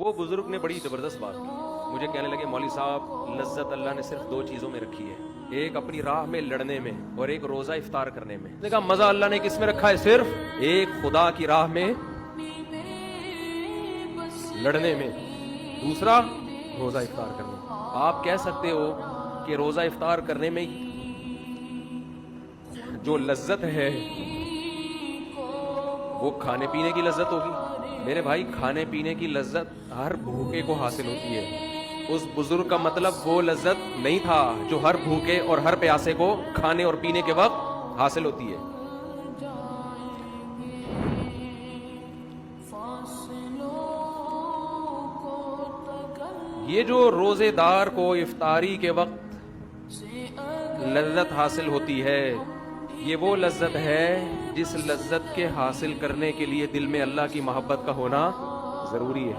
وہ بزرگ نے بڑی زبردست بات کی، مجھے کہنے لگے مولوی صاحب لذت اللہ نے صرف 2 چیزوں میں رکھی ہے، ایک اپنی راہ میں لڑنے میں اور ایک روزہ افطار کرنے میں۔ نے کہا مزہ اللہ نے کس میں رکھا ہے؟ صرف ایک خدا کی راہ میں لڑنے میں، دوسرا روزہ افطار کرنے میں۔ آپ کہہ سکتے ہو کہ روزہ افطار کرنے میں جو لذت ہے وہ کھانے پینے کی لذت ہوگی؟ میرے بھائی کھانے پینے کی لذت ہر بھوکے کو حاصل ہوتی ہے، اس بزرگ کا مطلب وہ لذت نہیں تھا جو ہر بھوکے اور ہر پیاسے کو کھانے اور پینے کے وقت حاصل ہوتی ہے۔ یہ جو روزے دار کو افطاری کے وقت لذت حاصل ہوتی ہے، یہ وہ لذت ہے جس لذت کے حاصل کرنے کے لیے دل میں اللہ کی محبت کا ہونا ضروری ہے۔